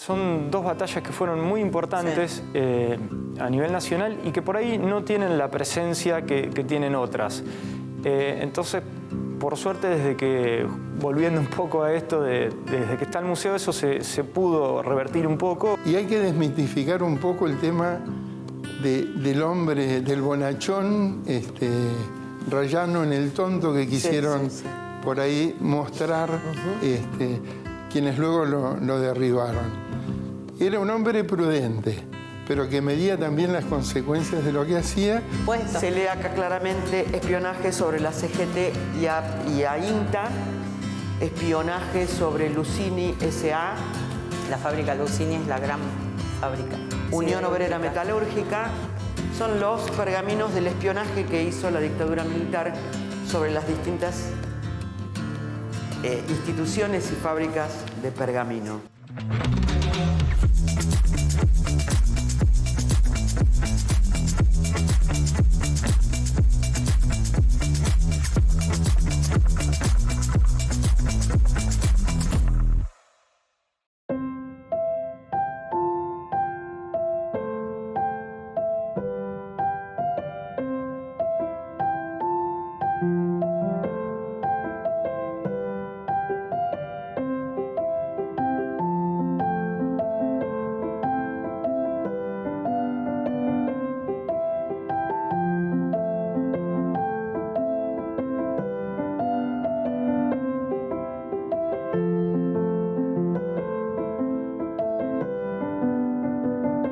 Son dos batallas que fueron muy importantes a nivel nacional y que por ahí no tienen la presencia que tienen otras. Entonces, por suerte, volviendo un poco a esto, desde que está el museo, eso se pudo revertir un poco. Y hay que desmitificar un poco el tema del hombre, del bonachón, rayano en el tonto que quisieron por ahí mostrar quienes luego lo derribaron. Era un hombre prudente, pero que medía también las consecuencias de lo que hacía. Se lee acá claramente espionaje sobre la CGT y a INTA, espionaje sobre Lucini S.A. La fábrica Lucini es la gran fábrica. Unión Obrera Metalúrgica. Son los pergaminos del espionaje que hizo la dictadura militar sobre las distintas instituciones y fábricas de pergamino.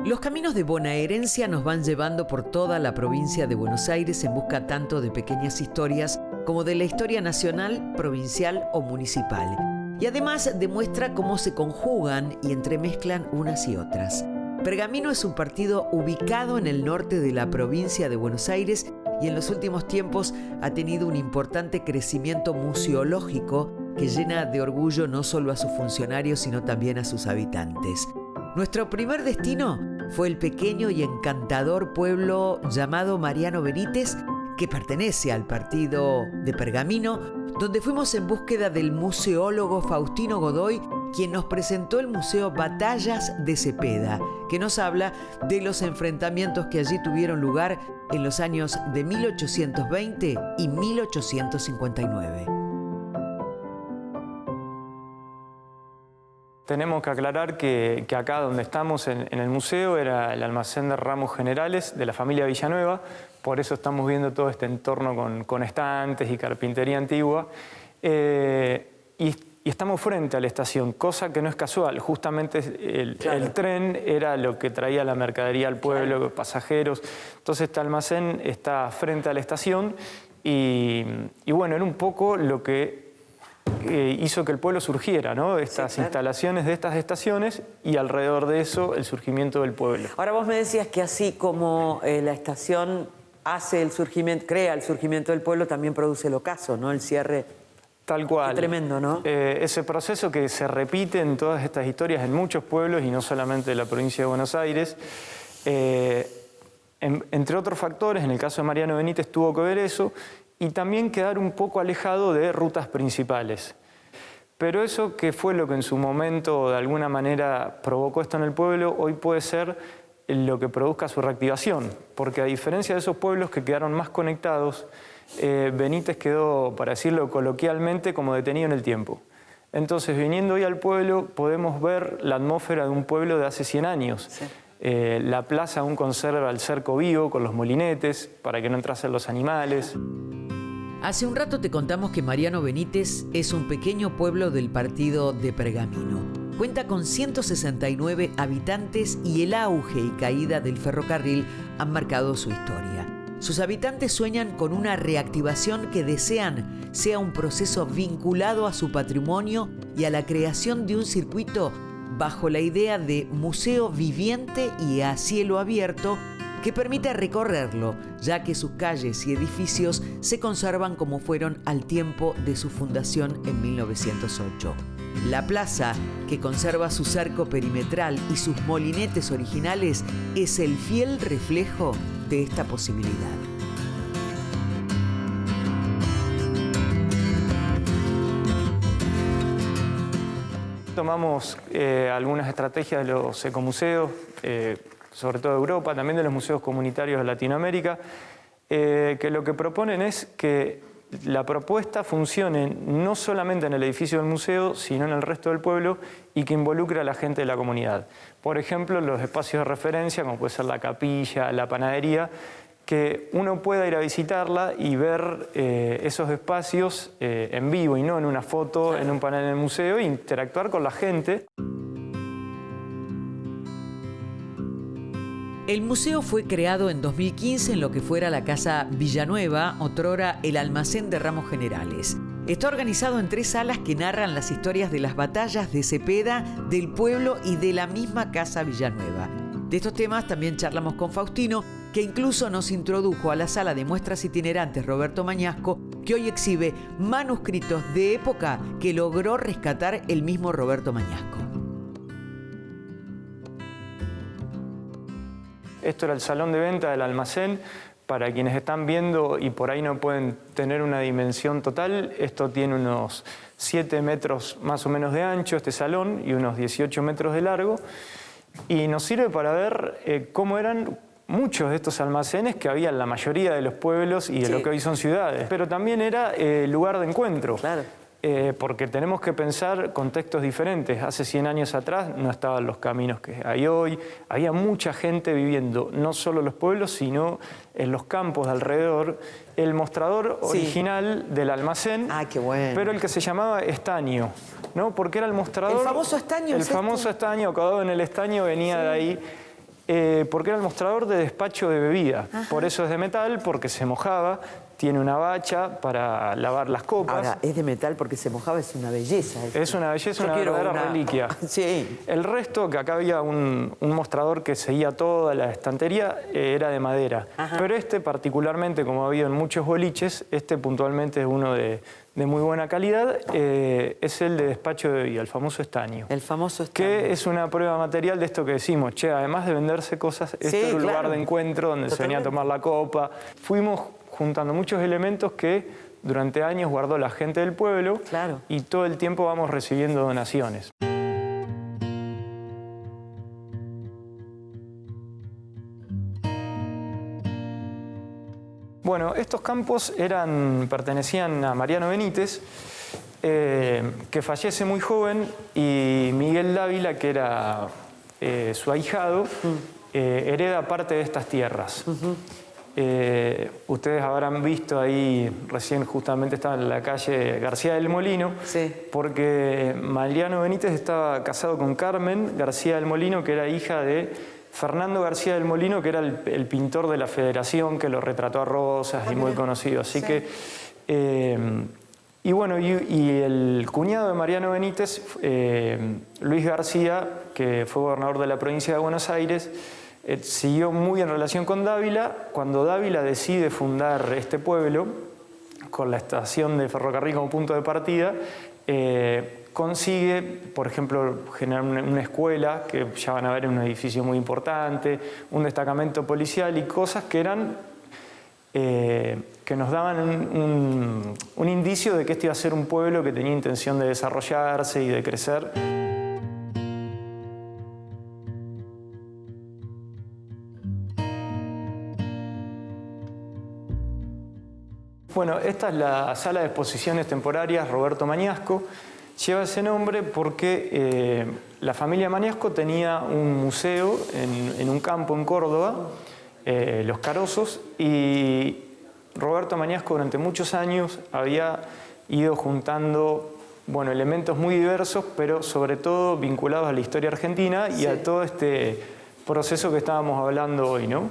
Los caminos de bonaerensia nos van llevando por toda la provincia de Buenos Aires en busca tanto de pequeñas historias como de la historia nacional, provincial o municipal. Y además demuestra cómo se conjugan y entremezclan unas y otras. Pergamino es un partido ubicado en el norte de la provincia de Buenos Aires y en los últimos tiempos ha tenido un importante crecimiento museológico que llena de orgullo no solo a sus funcionarios sino también a sus habitantes. Nuestro primer destino fue el pequeño y encantador pueblo llamado Mariano Benítez, que pertenece al partido de Pergamino, donde fuimos en búsqueda del museólogo Faustino Godoy, quien nos presentó el Museo Batallas de Cepeda, que nos habla de los enfrentamientos que allí tuvieron lugar en los años de 1820 y 1859. Tenemos que aclarar que acá donde estamos en el museo era el almacén de ramos generales de la familia Villanueva, por eso estamos viendo todo este entorno con estantes y carpintería antigua. Y estamos frente a la estación, cosa que no es casual. Justamente el tren era lo que traía la mercadería al pueblo, pasajeros. Entonces este almacén está frente a la estación y bueno, era un poco lo que hizo que el pueblo surgiera, ¿no? Estas instalaciones de estas estaciones y alrededor de eso el surgimiento del pueblo. Ahora vos me decías que así como la estación hace el surgimiento, crea el surgimiento del pueblo, también produce el ocaso, ¿no? El cierre. Tal cual. Qué tremendo, ¿no? Ese proceso que se repite en todas estas historias en muchos pueblos y no solamente de la provincia de Buenos Aires. Entre otros factores, en el caso de Mariano Benítez tuvo que ver eso y también quedar un poco alejado de rutas principales. Pero eso que fue lo que en su momento de alguna manera provocó esto en el pueblo, hoy puede ser lo que produzca su reactivación, porque a diferencia de esos pueblos que quedaron más conectados, Benítez quedó, para decirlo coloquialmente, como detenido en el tiempo. Entonces, viniendo hoy al pueblo, podemos ver la atmósfera de un pueblo de hace 100 años. Sí. La plaza aún conserva el cerco vivo con los molinetes para que no entrasen los animales. Hace un rato te contamos que Mariano Benítez es un pequeño pueblo del partido de Pergamino. Cuenta con 169 habitantes y el auge y caída del ferrocarril han marcado su historia. Sus habitantes sueñan con una reactivación que desean sea un proceso vinculado a su patrimonio y a la creación de un circuito bajo la idea de museo viviente y a cielo abierto que permita recorrerlo, ya que sus calles y edificios se conservan como fueron al tiempo de su fundación en 1908. La plaza, que conserva su cerco perimetral y sus molinetes originales, es el fiel reflejo de esta posibilidad. tomamos algunas estrategias de los ecomuseos, sobre todo de Europa, también de los museos comunitarios de Latinoamérica, que lo que proponen es que la propuesta funcione no solamente en el edificio del museo, sino en el resto del pueblo y que involucre a la gente de la comunidad. Por ejemplo, los espacios de referencia, como puede ser la capilla, la panadería, que uno pueda ir a visitarla y ver esos espacios en vivo y no en una foto, en un panel en el museo, e interactuar con la gente. El museo fue creado en 2015 en lo que fuera la Casa Villanueva, otrora el Almacén de Ramos Generales. Está organizado en 3 salas que narran las historias de las batallas de Cepeda, del pueblo y de la misma Casa Villanueva. De estos temas también charlamos con Faustino, que incluso nos introdujo a la sala de muestras itinerantes Roberto Mañasco, que hoy exhibe manuscritos de época que logró rescatar el mismo Roberto Mañasco. Esto era el salón de venta del almacén. Para quienes están viendo y por ahí no pueden tener una dimensión total, esto tiene unos 7 metros más o menos de ancho, este salón, y unos 18 metros de largo. Y nos sirve para ver cómo eran muchos de estos almacenes que había en la mayoría de los pueblos y de lo que hoy son ciudades. Pero también era lugar de encuentro. Claro. Porque tenemos que pensar contextos diferentes. Hace 100 años atrás no estaban los caminos que hay hoy. Había mucha gente viviendo, no solo en los pueblos, sino en los campos de alrededor. El mostrador original del almacén, qué bueno, pero el que se llamaba estaño, ¿no? Porque era el mostrador... ¿El famoso estaño? El famoso estaño, acabado en el estaño, venía de ahí. Porque era el mostrador de despacho de bebida. Por eso es de metal, porque se mojaba. Tiene una bacha para lavar las copas. Ahora, es de metal porque se mojaba, es una belleza. Es una belleza, una verdadera reliquia. Sí. El resto, que acá había un mostrador que seguía toda la estantería, era de madera. Pero este particularmente, como ha habido en muchos boliches, este puntualmente es uno de muy buena calidad, es el de despacho de bebida, el famoso estaño. El famoso estaño. Que es una prueba material de esto que decimos, che, además de venderse cosas, esto era un lugar de encuentro donde se venía a tomar la copa. Fuimos juntando muchos elementos que durante años guardó la gente del pueblo y todo el tiempo vamos recibiendo donaciones. Bueno, estos campos pertenecían a Mariano Benítez, que fallece muy joven, y Miguel Dávila, que era su ahijado, hereda parte de estas tierras. Ustedes habrán visto ahí, recién justamente estaba en la calle García del Molino, porque Mariano Benítez estaba casado con Carmen García del Molino, que era hija de Fernando García del Molino, que era el pintor de la Federación, que lo retrató a Rosas y muy conocido. Así que, y bueno, y el cuñado de Mariano Benítez, Luis García, que fue gobernador de la provincia de Buenos Aires, siguió muy en relación con Dávila. Cuando Dávila decide fundar este pueblo, con la estación de ferrocarril como punto de partida, consigue, por ejemplo, generar una escuela, que ya van a ver en un edificio muy importante, un destacamento policial y cosas que eran que nos daban un indicio de que este iba a ser un pueblo que tenía intención de desarrollarse y de crecer. Bueno, esta es la sala de exposiciones temporarias Roberto Mañasco. Lleva ese nombre porque la familia Mañasco tenía un museo en un campo en Córdoba, Los Carozos, y Roberto Mañasco durante muchos años había ido juntando elementos muy diversos, pero sobre todo vinculados a la historia argentina y a todo este proceso que estábamos hablando hoy, ¿no?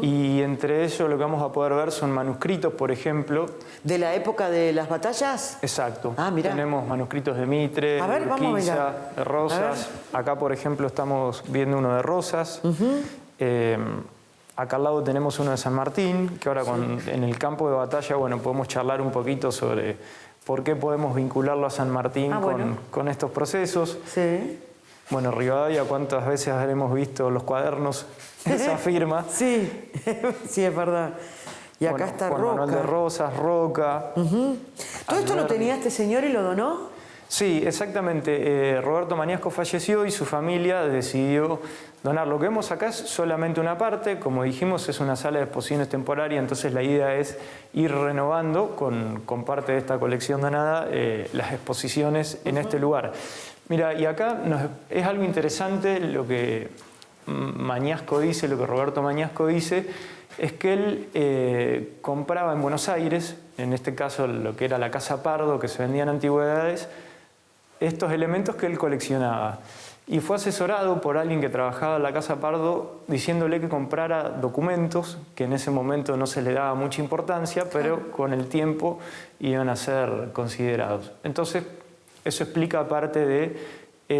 Y entre ellos lo que vamos a poder ver son manuscritos, por ejemplo. ¿De la época de las batallas? Exacto. Mirá. Tenemos manuscritos de Mitre, de Urquiza, de Rosas. Acá, por ejemplo, estamos viendo uno de Rosas. Acá al lado tenemos uno de San Martín, que ahora en el campo de batalla, podemos charlar un poquito sobre por qué podemos vincularlo a San Martín con estos procesos. Sí. Bueno, Rivadavia, ¿cuántas veces habremos visto los cuadernos de esa firma? Sí, sí, es verdad. Y acá está Roca. Manuel de Rosas, Roca. ¿Todo esto lo tenía este señor y lo donó? Sí, exactamente. Roberto Mañasco falleció y su familia decidió donar. Lo que vemos acá es solamente una parte. Como dijimos, es una sala de exposiciones temporaria, entonces la idea es ir renovando con parte de esta colección donada las exposiciones en este lugar. Mira, y acá es algo interesante lo que Mañasco dice, lo que Roberto Mañasco dice, es que él compraba en Buenos Aires, en este caso lo que era la Casa Pardo, que se vendía en antigüedades, estos elementos que él coleccionaba. Y fue asesorado por alguien que trabajaba en la Casa Pardo diciéndole que comprara documentos que en ese momento no se le daba mucha importancia, pero con el tiempo iban a ser considerados. Entonces, eso explica parte de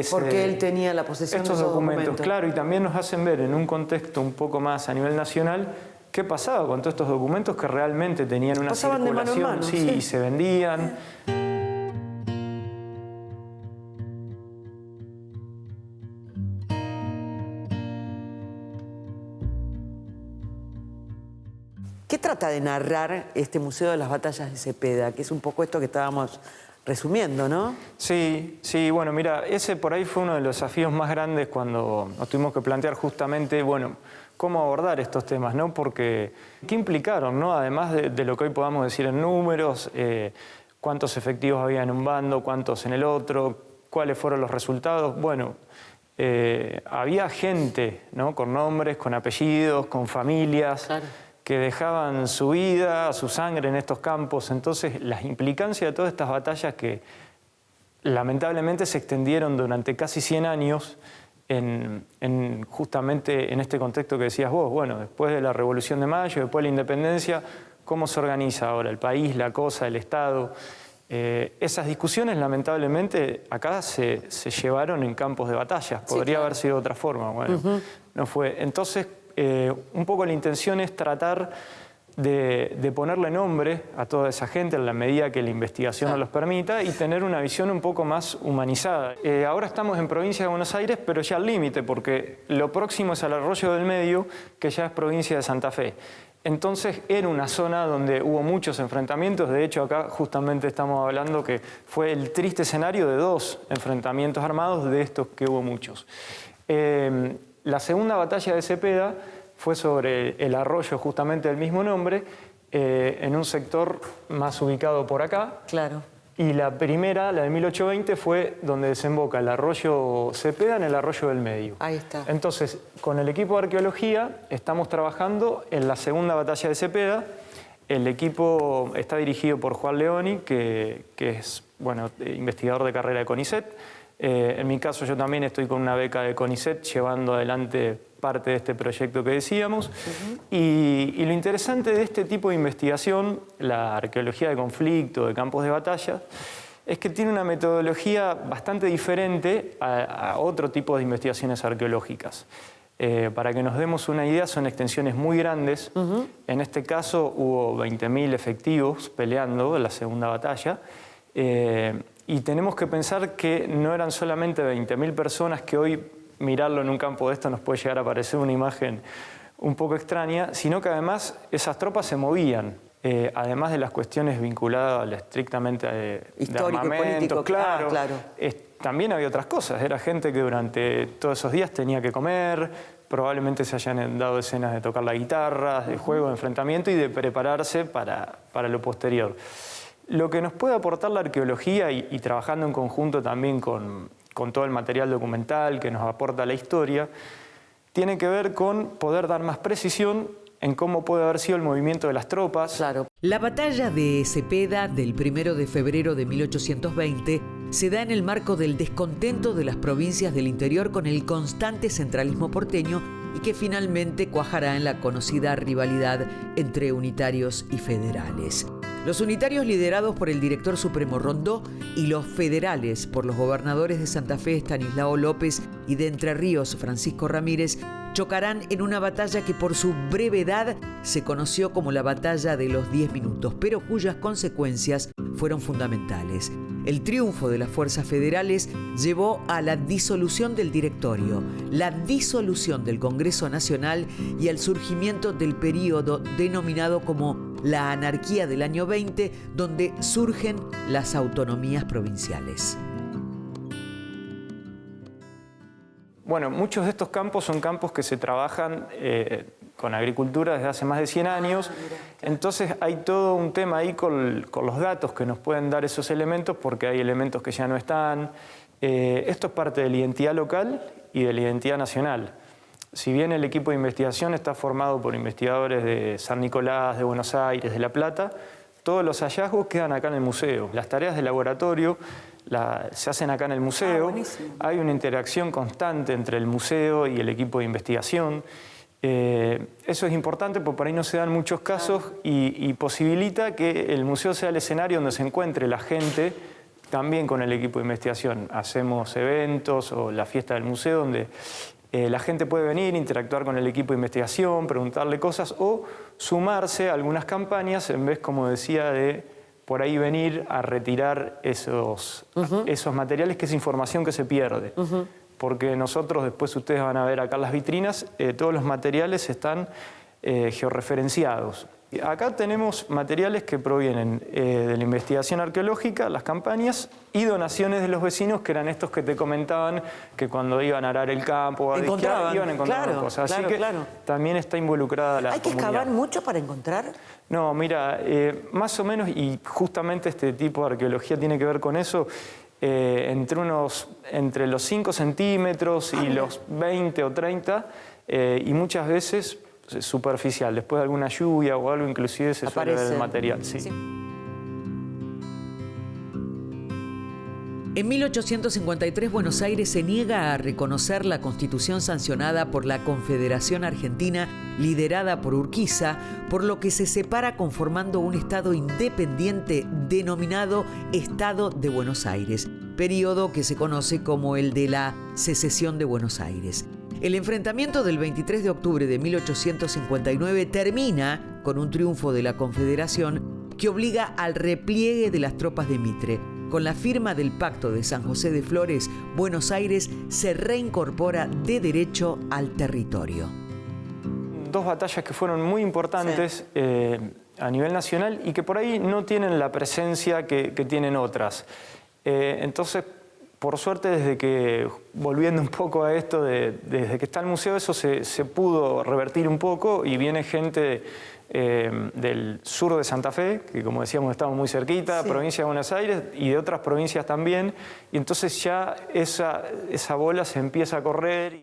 porque él tenía la posesión de esos documentos. Claro, y también nos hacen ver en un contexto un poco más a nivel nacional qué pasaba con todos estos documentos que realmente tenían una pasaban circulación, de mano en mano, sí, y se vendían. ¿Qué trata de narrar este Museo de las Batallas de Cepeda? Que es un poco esto que estábamos resumiendo, ¿no? Sí, bueno, mira, ese por ahí fue uno de los desafíos más grandes cuando nos tuvimos que plantear justamente, bueno, cómo abordar estos temas, ¿no? Porque, ¿qué implicaron, no? Además de lo que hoy podamos decir en números, cuántos efectivos había en un bando, cuántos en el otro, cuáles fueron los resultados. Bueno, había gente, ¿no? Con nombres, con apellidos, con familias. Claro. Que dejaban su vida, su sangre en estos campos. Entonces, las implicancias de todas estas batallas que lamentablemente se extendieron durante casi 100 años justamente en este contexto que decías vos. Bueno, después de la Revolución de Mayo, después de la Independencia, ¿cómo se organiza ahora el país, la cosa, el Estado? Esas discusiones, lamentablemente, acá se llevaron en campos de batallas. Podría haber sido de otra forma. Bueno, no fue. Entonces, un poco la intención es tratar de ponerle nombre a toda esa gente en la medida que la investigación nos los permita y tener una visión un poco más humanizada. Ahora estamos en provincia de Buenos Aires, pero ya al límite, porque lo próximo es al Arroyo del Medio, que ya es provincia de Santa Fe. Entonces era una zona donde hubo muchos enfrentamientos. De hecho, acá justamente estamos hablando que fue el triste escenario de 2 enfrentamientos armados, de estos que hubo muchos. La segunda batalla de Cepeda fue sobre el arroyo justamente del mismo nombre, en un sector más ubicado por acá. Claro. Y la primera, la de 1820, fue donde desemboca el arroyo Cepeda en el Arroyo del Medio. Ahí está. Entonces, con el equipo de arqueología estamos trabajando en la segunda batalla de Cepeda. El equipo está dirigido por Juan Leoni, que es investigador de carrera de CONICET. En mi caso, yo también estoy con una beca de CONICET llevando adelante parte de este proyecto que decíamos. Y lo interesante de este tipo de investigación, la arqueología de conflicto, de campos de batalla, es que tiene una metodología bastante diferente a otro tipo de investigaciones arqueológicas. Para que nos demos una idea, son extensiones muy grandes. En este caso hubo 20.000 efectivos peleando en la segunda batalla. Y tenemos que pensar que no eran solamente 20.000 personas, que hoy mirarlo en un campo de esto nos puede llegar a parecer una imagen un poco extraña, sino que además esas tropas se movían, además de las cuestiones vinculadas estrictamente de histórico, armamento, político, claro. También había otras cosas. Era gente que durante todos esos días tenía que comer, probablemente se hayan dado escenas de tocar la guitarra, de juego, de enfrentamiento y de prepararse para lo posterior. Lo que nos puede aportar la arqueología y trabajando en conjunto también con todo el material documental que nos aporta la historia, tiene que ver con poder dar más precisión en cómo puede haber sido el movimiento de las tropas. Claro. La batalla de Cepeda del 1 de febrero de 1820 se da en el marco del descontento de las provincias del interior con el constante centralismo porteño y que finalmente cuajará en la conocida rivalidad entre unitarios y federales. Los unitarios liderados por el director supremo Rondó y los federales por los gobernadores de Santa Fe, Estanislao López, y de Entre Ríos, Francisco Ramírez, chocarán en una batalla que por su brevedad se conoció como la Batalla de los 10 minutos, pero cuyas consecuencias fueron fundamentales. El triunfo de las fuerzas federales llevó a la disolución del directorio, la disolución del Congreso Nacional y al surgimiento del período denominado como la anarquía del año 20, donde surgen las autonomías provinciales. Bueno, muchos de estos campos son campos que se trabajan con agricultura desde hace más de 100 años. Entonces hay todo un tema ahí con los datos que nos pueden dar esos elementos, porque hay elementos que ya no están. Esto es parte de la identidad local y de la identidad nacional. Si bien el equipo de investigación está formado por investigadores de San Nicolás, de Buenos Aires, de La Plata, todos los hallazgos quedan acá en el museo. Las tareas de laboratorio se hacen acá en el museo. Hay una interacción constante entre el museo y el equipo de investigación. Eso es importante porque por ahí no se dan muchos casos y posibilita que el museo sea el escenario donde se encuentre la gente también con el equipo de investigación. Hacemos eventos o la fiesta del museo donde la gente puede venir, interactuar con el equipo de investigación, preguntarle cosas o sumarse a algunas campañas en vez, como decía, de por ahí venir a retirar esos materiales, que es información que se pierde. Porque nosotros, después ustedes van a ver acá en las vitrinas, todos los materiales están georreferenciados. Acá tenemos materiales que provienen de la investigación arqueológica, las campañas y donaciones de los vecinos, que eran estos que te comentaban que cuando iban a arar el campo, a esquiar, iban encontrando cosas. Así que también está involucrada la comunidad. ¿Hay que excavar mucho para encontrar? No, mira, más o menos, y justamente este tipo de arqueología tiene que ver con eso, entre los 5 centímetros y los 20 o 30, y muchas veces superficial. Después de alguna lluvia o algo, inclusive se suele ver el material. Sí. En 1853, Buenos Aires se niega a reconocer la Constitución sancionada por la Confederación Argentina, liderada por Urquiza, por lo que se separa conformando un Estado independiente denominado Estado de Buenos Aires, periodo que se conoce como el de la Secesión de Buenos Aires. El enfrentamiento del 23 de octubre de 1859 termina con un triunfo de la Confederación que obliga al repliegue de las tropas de Mitre. Con la firma del Pacto de San José de Flores, Buenos Aires se reincorpora de derecho al territorio. Dos batallas que fueron muy importantes a nivel nacional y que por ahí no tienen la presencia que tienen otras. Entonces, por suerte, volviendo un poco a esto, desde que está el museo, eso se pudo revertir un poco y viene gente del sur de Santa Fe, que como decíamos estamos muy cerquita, provincia de Buenos Aires, y de otras provincias también, y entonces ya esa bola se empieza a correr.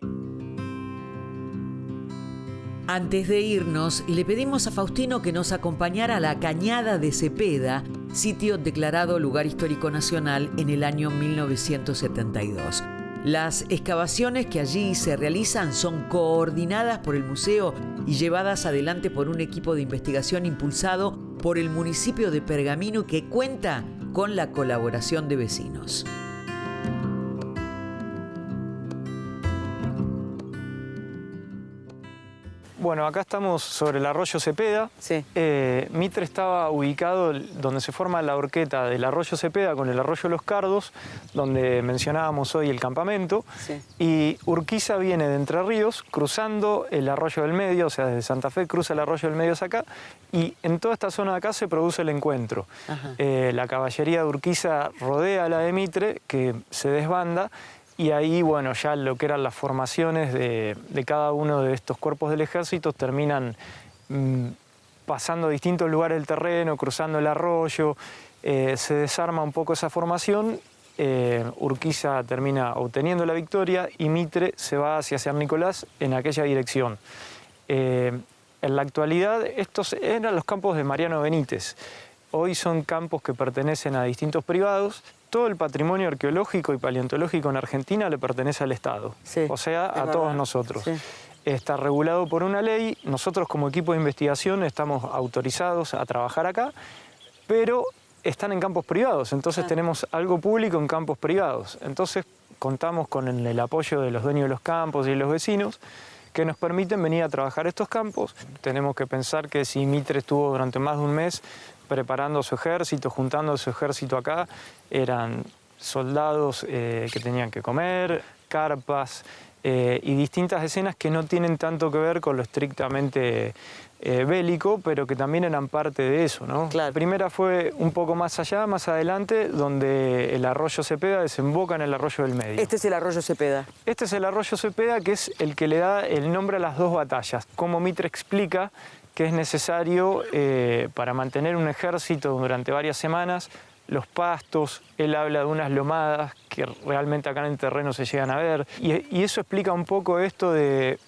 Antes de irnos, le pedimos a Faustino que nos acompañara a la Cañada de Cepeda, sitio declarado Lugar Histórico Nacional en el año 1972. Las excavaciones que allí se realizan son coordinadas por el museo y llevadas adelante por un equipo de investigación impulsado por el municipio de Pergamino, que cuenta con la colaboración de vecinos. Bueno, acá estamos sobre el arroyo Cepeda. Sí. Mitre estaba ubicado donde se forma la horqueta del arroyo Cepeda con el arroyo Los Cardos, donde mencionábamos hoy el campamento. Sí. Y Urquiza viene de Entre Ríos, cruzando el arroyo del Medio, o sea, desde Santa Fe cruza el arroyo del Medio hacia acá, y en toda esta zona de acá se produce el encuentro. La caballería de Urquiza rodea a la de Mitre, que se desbanda, y ahí, bueno, ya lo que eran las formaciones de cada uno de estos cuerpos del ejército terminan pasando a distintos lugares del terreno, cruzando el arroyo, se desarma un poco esa formación, Urquiza termina obteniendo la victoria y Mitre se va hacia San Nicolás en aquella dirección. En la actualidad, estos eran los campos de Mariano Benítez. Hoy son campos que pertenecen a distintos privados. Todo el patrimonio arqueológico y paleontológico en Argentina le pertenece al Estado, o sea, a todos nosotros. Sí. Está regulado por una ley. Nosotros como equipo de investigación estamos autorizados a trabajar acá, pero están en campos privados, entonces tenemos algo público en campos privados. Entonces contamos con el apoyo de los dueños de los campos y de los vecinos, que nos permiten venir a trabajar estos campos. Tenemos que pensar que si Mitre estuvo durante más de un mes preparando su ejército, juntando su ejército acá, eran soldados que tenían que comer, carpas, y distintas escenas que no tienen tanto que ver con lo estrictamente bélico, pero que también eran parte de eso, ¿no? Claro. La primera fue un poco más allá, más adelante, donde el arroyo Cepeda desemboca en el arroyo del Medio. Este es el arroyo Cepeda. Este es el arroyo Cepeda, que es el que le da el nombre a las dos batallas. Como Mitre explica que es necesario para mantener un ejército durante varias semanas, los pastos, él habla de unas lomadas que realmente acá en el terreno se llegan a ver. Y eso explica un poco esto de,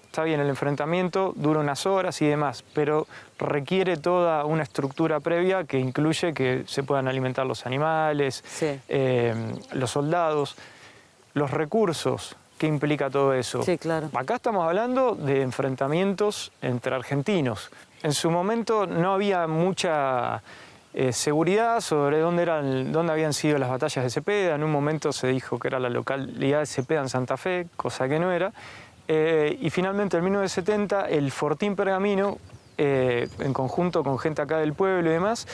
está bien, el enfrentamiento dura unas horas y demás, pero requiere toda una estructura previa que incluye que se puedan alimentar los animales, Sí. Los soldados, los recursos. ¿Qué implica todo eso? Sí, claro. Acá estamos hablando de enfrentamientos entre argentinos. En su momento no había mucha seguridad sobre dónde habían sido las batallas de Cepeda. En un momento se dijo que era la localidad de Cepeda en Santa Fe, cosa que no era. Y finalmente en 1970 el Fortín Pergamino, en conjunto con gente acá del pueblo y demás,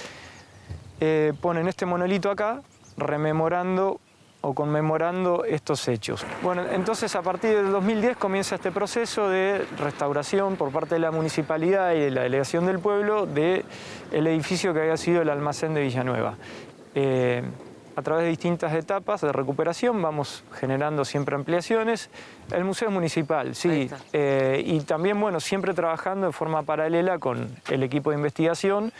ponen este monolito acá rememorando o conmemorando estos hechos. Bueno, entonces a partir del 2010 comienza este proceso de restauración por parte de la municipalidad y de la delegación del pueblo del edificio que había sido el almacén de Villanueva. A través de distintas etapas de recuperación vamos generando siempre ampliaciones. El museo es municipal, sí, y también, bueno, siempre trabajando de forma paralela con el equipo de investigación.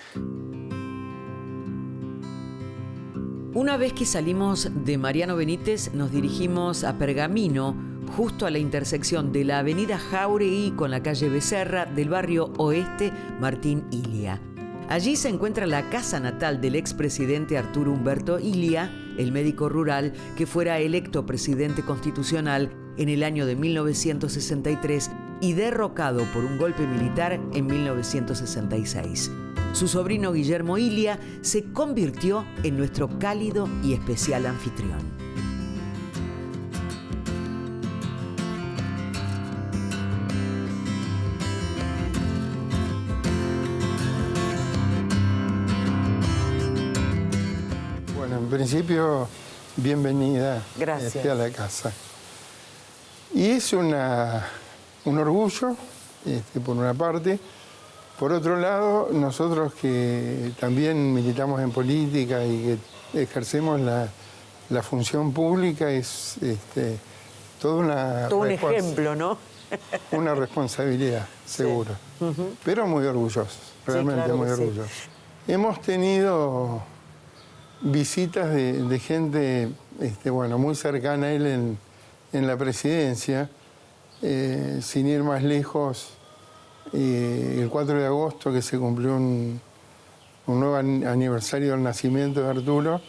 Una vez que salimos de Mariano Benítez, nos dirigimos a Pergamino, justo a la intersección de la avenida Jáuregui con la calle Becerra del barrio Oeste Martín Ilia. Allí se encuentra la casa natal del expresidente Arturo Humberto Ilia, el médico rural que fuera electo presidente constitucional en el año de 1963 y derrocado por un golpe militar en 1966. Su sobrino Guillermo Ilia se convirtió en nuestro cálido y especial anfitrión. Bueno, en principio, bienvenida. Gracias. A la casa. Y es un orgullo, por una parte. Por otro lado, nosotros que también militamos en política y que ejercemos la función pública, es todo un ejemplo, ¿no? Una responsabilidad, seguro. Pero muy orgullosos, realmente claro muy que sí. orgullosos. Hemos tenido visitas de gente muy cercana a él en la presidencia, sin ir más lejos. El 4 de agosto, que se cumplió un nuevo aniversario del nacimiento de Arturo,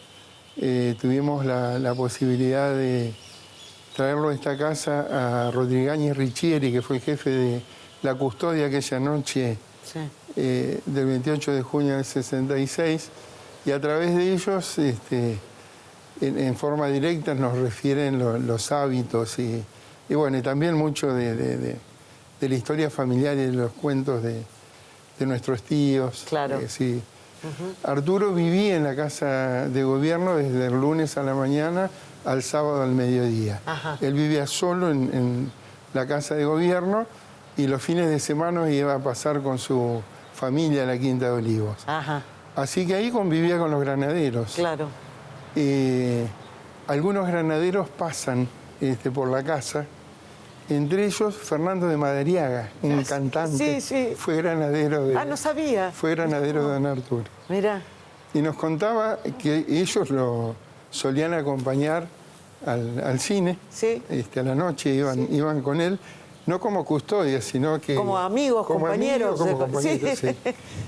tuvimos la posibilidad de traerlo a esta casa a Rodrigáñez Riccieri, que fue el jefe de la custodia aquella noche del 28 de junio del 66, y a través de ellos, en forma directa, nos refieren los hábitos y bueno, y también mucho de la historia familiar y de los cuentos de nuestros tíos. Claro. Sí. Arturo vivía en la casa de gobierno desde el lunes a la mañana al sábado al mediodía. Ajá. Él vivía solo en la casa de gobierno y los fines de semana iba a pasar con su familia a la Quinta de Olivos. Ajá. Así que ahí convivía con los granaderos. Claro. Algunos granaderos pasan por la casa. Entre ellos, Fernando de Madariaga, un cantante. Sí. Fue granadero de... No sabía. Fue granadero de Don Arturo. Mira. Y nos contaba que ellos lo solían acompañar al cine. Sí. A la noche iban con él, no como custodia, sino que... Como amigos, compañeros. Como compañeros, sí.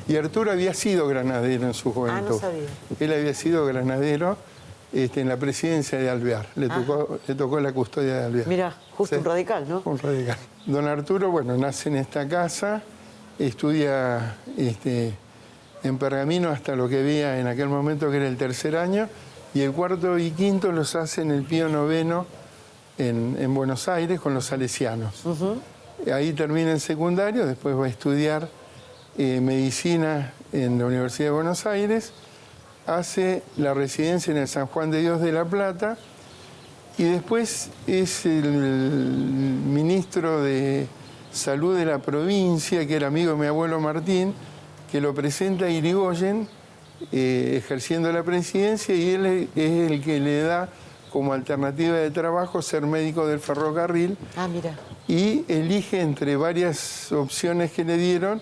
Y Arturo había sido granadero en su juventud. no sabía. Él había sido granadero en la presidencia de Alvear. Le tocó la custodia de Alvear. Mira, justo Sí. un radical, ¿no? Un radical. Don Arturo, nace en esta casa, estudia en Pergamino hasta lo que había en aquel momento, que era el tercer año, y el cuarto y quinto los hace en el Pío IX en Buenos Aires con los salesianos. Ahí termina el secundario, después va a estudiar medicina en la Universidad de Buenos Aires, hace la residencia en el San Juan de Dios de La Plata Y después es el ministro de Salud de la provincia, que era amigo de mi abuelo Martín, que lo presenta a Irigoyen, ejerciendo la presidencia, y él es el que le da como alternativa de trabajo ser médico del ferrocarril. Ah, mira. Y elige entre varias opciones que le dieron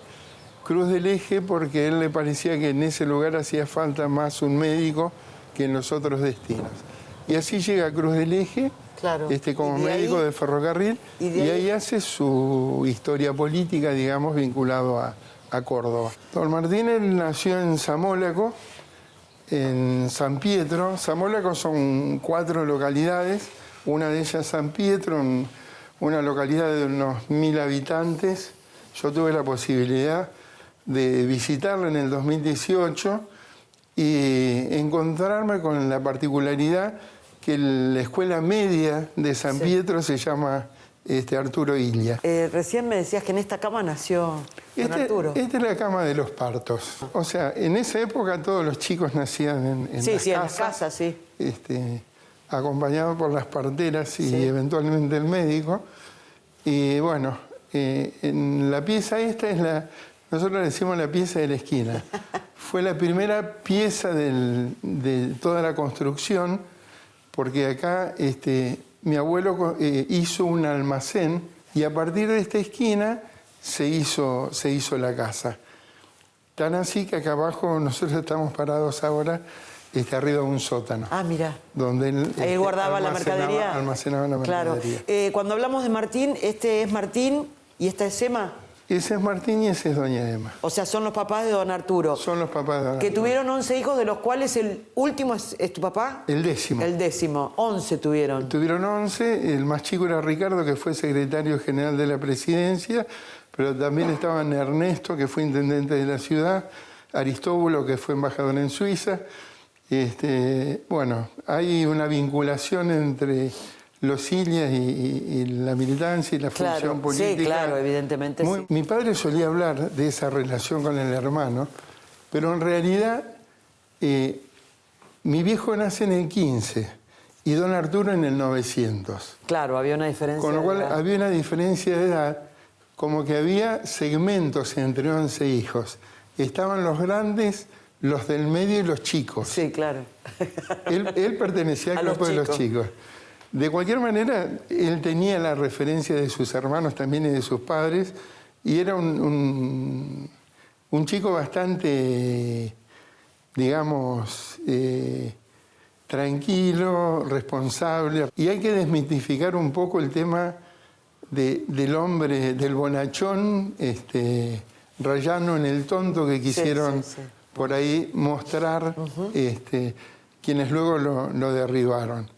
Cruz del Eje, porque a él le parecía que en ese lugar hacía falta más un médico que en los otros destinos. Y así llega a Cruz del Eje, Claro. como médico de ferrocarril, y ahí hace su historia política, digamos, vinculado a Córdoba. Don Martín, él nació en Zamólaco, en San Pietro. Zamólaco son 4 localidades, una de ellas San Pietro, una localidad de unos 1000 habitantes. Yo tuve la posibilidad de visitarla en el 2018 y encontrarme con la particularidad que la escuela media de San Pietro se llama Arturo Illia. Recién me decías que en esta cama nació don Arturo. Esta es la cama de los partos. O sea, en esa época todos los chicos nacían en las casas. Sí, en las casas, sí. Acompañados por las parteras y eventualmente el médico. Y bueno, en la pieza esta nosotros le decimos la pieza de la esquina. Fue la primera pieza de toda la construcción, porque acá mi abuelo hizo un almacén y a partir de esta esquina se hizo la casa. Tan así que acá abajo nosotros estamos parados ahora arriba de un sótano. Ah, mira. Donde él ahí guardaba la mercadería. Almacenaba la mercadería. Claro. Cuando hablamos de Martín, este es Martín y esta es Emma. Ese es Martín y ese es doña Emma. O sea, son los papás de don Arturo. Son los papás de don Arturo. Que tuvieron 11 hijos, de los cuales el último es tu papá. El 10º. El 10º. 11 tuvieron. Tuvieron 11. El más chico era Ricardo, que fue secretario general de la presidencia, pero también estaban Ernesto, que fue intendente de la ciudad, Aristóbulo, que fue embajador en Suiza. Bueno, hay una vinculación entre los Illias y la militancia y la función política. Sí, claro, evidentemente sí. Mi padre solía hablar de esa relación con el hermano, pero en realidad mi viejo nace en el 15 y don Arturo en el 900. Claro, había una diferencia. Con lo cual había una diferencia de edad, como que había segmentos entre 11 hijos. Estaban los grandes, los del medio y los chicos. Sí, claro. Él pertenecía al grupo de los chicos. De cualquier manera, él tenía la referencia de sus hermanos también y de sus padres, y era un chico bastante, digamos, tranquilo, responsable. Y hay que desmitificar un poco el tema del hombre, del bonachón rayano en el tonto que quisieron por ahí mostrar quienes luego lo derribaron.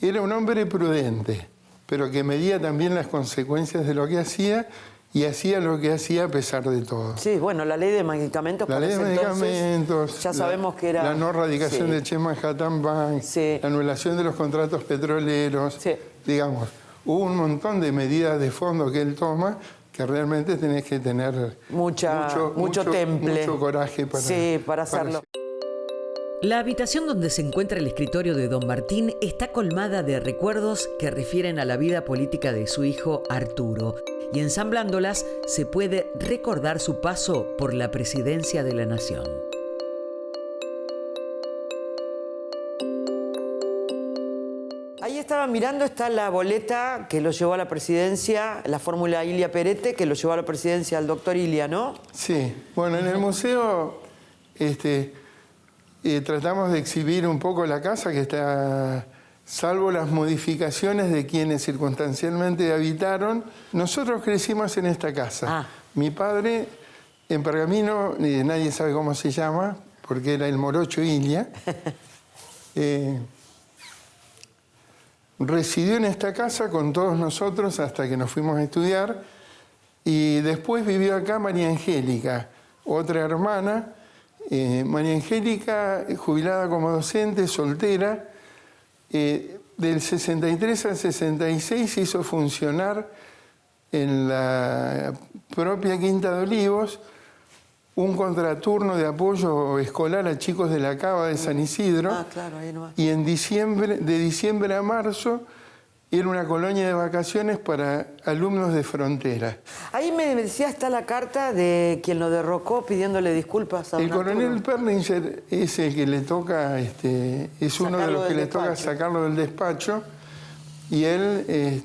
Era un hombre prudente, pero que medía también las consecuencias de lo que hacía y hacía lo que hacía a pesar de todo. Sí, bueno, la ley de medicamentos. La ley de medicamentos, ya sabemos que era... La no radicación del Che Manhattan Bank, la anulación de los contratos petroleros, digamos, hubo un montón de medidas de fondo que él toma que realmente tenés que tener mucho temple, mucho coraje para hacerlo. La habitación donde se encuentra el escritorio de don Martín está colmada de recuerdos que refieren a la vida política de su hijo Arturo, y ensamblándolas se puede recordar su paso por la presidencia de la Nación. Ahí estaba mirando, está la boleta que lo llevó a la presidencia, la fórmula Illia Perete, que lo llevó a la presidencia al doctor Illia, ¿no? Sí, bueno, en el museo tratamos de exhibir un poco la casa, que está, salvo las modificaciones de quienes circunstancialmente habitaron. Nosotros crecimos en esta casa. Mi padre, en Pergamino, nadie sabe cómo se llama, porque era el morocho Illia, residió en esta casa con todos nosotros hasta que nos fuimos a estudiar, y después vivió acá María Angélica, otra hermana. María Angélica, jubilada como docente, soltera, del 63 al 66 hizo funcionar en la propia Quinta de Olivos un contraturno de apoyo escolar a chicos de la Cava de San Isidro. Ah, claro, ahí nomás. Y en diciembre, de diciembre a marzo, era una colonia de vacaciones para alumnos de frontera. Ahí me decía, está la carta de quien lo derrocó pidiéndole disculpas a El don coronel Arturo. Perninger es el que le toca, es uno de Sacarlo los que del le toca despacho. sacarlo del despacho, y él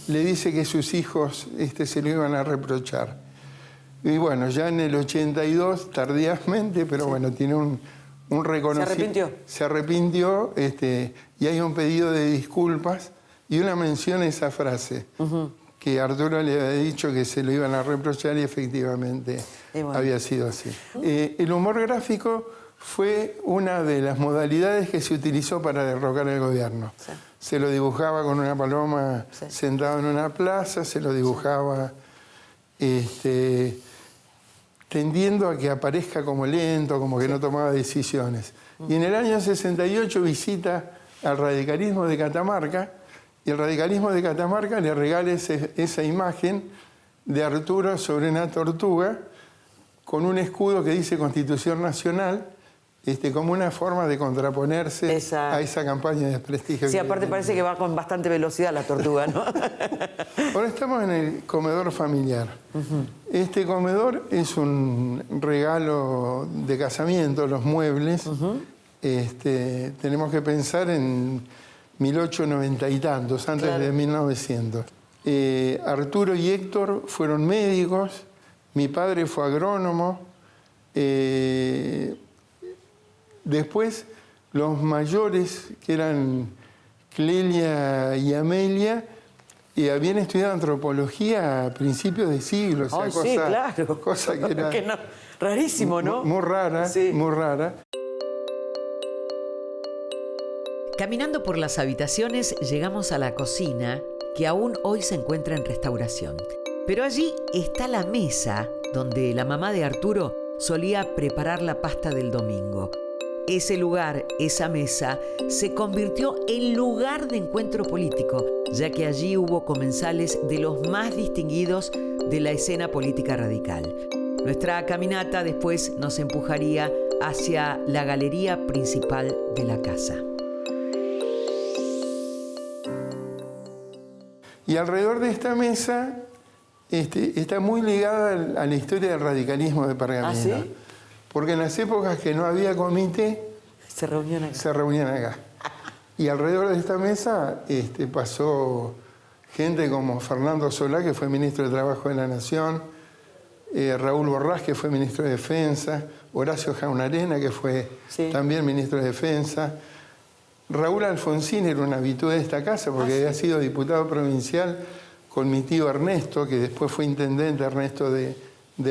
le dice que sus hijos se lo iban a reprochar. Y bueno, ya en el 82, tardíamente, pero bueno, tiene un reconocimiento. ¿Se arrepintió? Se arrepintió, y hay un pedido de disculpas y una mención a esa frase, que Arturo le había dicho que se lo iban a reprochar y efectivamente bueno, había sido así. El humor gráfico fue una de las modalidades que se utilizó para derrocar el gobierno. Sí. Se lo dibujaba con una paloma Sí. sentado en una plaza, se lo dibujaba tendiendo a que aparezca como lento, como que no tomaba decisiones. Y en el año 68 visita al radicalismo de Catamarca, y el radicalismo de Catamarca le regala esa imagen de Arturo sobre una tortuga con un escudo que dice Constitución Nacional, como una forma de contraponerse a esa campaña de desprestigio. Sí, aparte parece que va con bastante velocidad la tortuga, ¿no? Ahora estamos en el comedor familiar. Este comedor es un regalo de casamiento, los muebles. Tenemos que pensar en 1890 y tantos, antes de 1900. Arturo y Héctor fueron médicos, mi padre fue agrónomo. Después, los mayores, que eran Clelia y Amelia, habían estudiado antropología a principios de siglo. O sea, sí, claro. Cosa que era rarísimo, ¿no? Muy rara, Sí. Muy rara. Caminando por las habitaciones llegamos a la cocina, que aún hoy se encuentra en restauración. Pero allí está la mesa donde la mamá de Arturo solía preparar la pasta del domingo. Ese lugar, esa mesa, se convirtió en lugar de encuentro político, ya que allí hubo comensales de los más distinguidos de la escena política radical. Nuestra caminata después nos empujaría hacia la galería principal de la casa. Y alrededor de esta mesa está muy ligada a la historia del radicalismo de Pergamino. ¿Ah, sí? Porque en las épocas que no había comité, Se reunían acá. se reunían acá. Y alrededor de esta mesa pasó gente como Fernando Solá, que fue ministro de Trabajo de la Nación, Raúl Borrás, que fue ministro de Defensa, Horacio Jaunarena, que fue también ministro de Defensa. Raúl Alfonsín era un habitué de esta casa porque había sido diputado provincial con mi tío Ernesto, que después fue intendente Ernesto de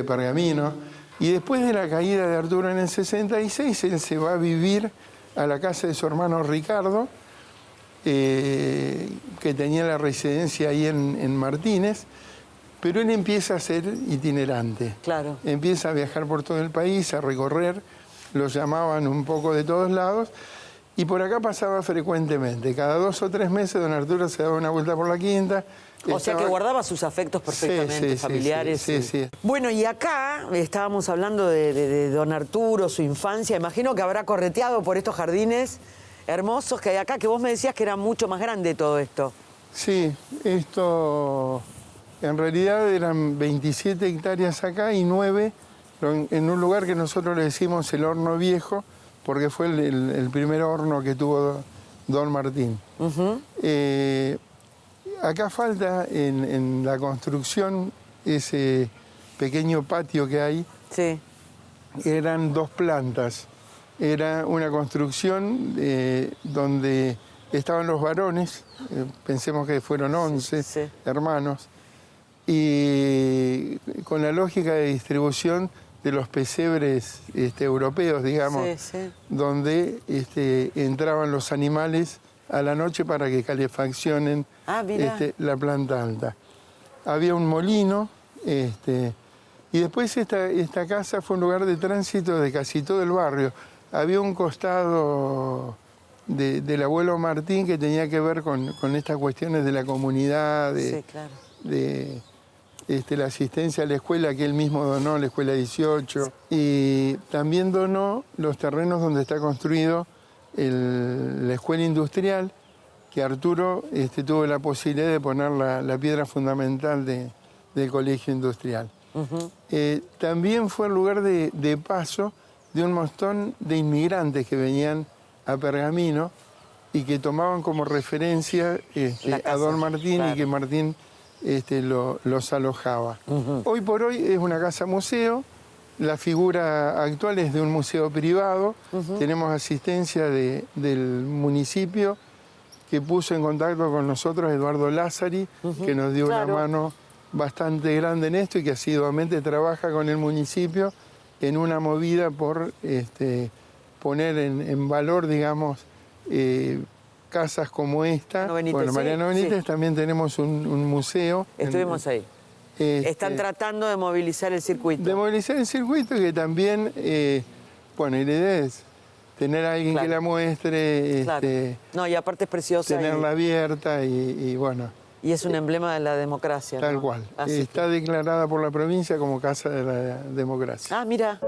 Pergamino. Y después de la caída de Arturo en el 66, él se va a vivir a la casa de su hermano Ricardo, que tenía la residencia ahí en Martínez, pero él empieza a ser itinerante. Claro. Empieza a viajar por todo el país, a recorrer, lo llamaban un poco de todos lados, y por acá pasaba frecuentemente. Cada 2 o 3 meses don Arturo se daba una vuelta por la quinta. O sea que guardaba sus afectos perfectamente, familiares. Sí. Bueno, y acá estábamos hablando de don Arturo, su infancia. Imagino que habrá correteado por estos jardines hermosos que hay acá, que vos me decías que era mucho más grande todo esto. Sí, esto en realidad eran 27 hectáreas acá y 9 en un lugar que nosotros le decimos el Horno Viejo, porque fue el primer horno que tuvo don Martín. Acá falta en la construcción ese pequeño patio que hay. Sí. Eran 2 plantas. Era una construcción donde estaban los varones, pensemos que fueron 11 hermanos, y con la lógica de distribución de los pesebres europeos, digamos, donde entraban los animales a la noche para que calefaccionen la planta alta. Había un molino, y después esta casa fue un lugar de tránsito de casi todo el barrio. Había un costado del abuelo Martín que tenía que ver con estas cuestiones de la comunidad, la asistencia a la escuela que él mismo donó, la escuela 18, y también donó los terrenos donde está construido la escuela industrial, que Arturo tuvo la posibilidad de poner la piedra fundamental del colegio industrial. También fue el lugar de paso de un montón de inmigrantes que venían a Pergamino y que tomaban como referencia a don Martín, claro, y que Martín los alojaba. Hoy por hoy es una casa museo. La figura actual es de un museo privado. Tenemos asistencia del municipio, que puso en contacto con nosotros Eduardo Lázari, que nos dio, claro, una mano bastante grande en esto y que asiduamente trabaja con el municipio en una movida por poner en valor, digamos, casas como esta. Benítez, bueno, Mariano Benítez, sí. También tenemos un museo. Estuvimos ahí. Están tratando de movilizar el circuito. De movilizar el circuito, que también, bueno, y la idea es tener a alguien, claro, que la muestre. Claro. No, y aparte es preciosa. Tenerla abierta y bueno. Y es un emblema de la democracia. Tal, ¿no? Cual. Está declarada por la provincia como Casa de la Democracia. Ah, mira.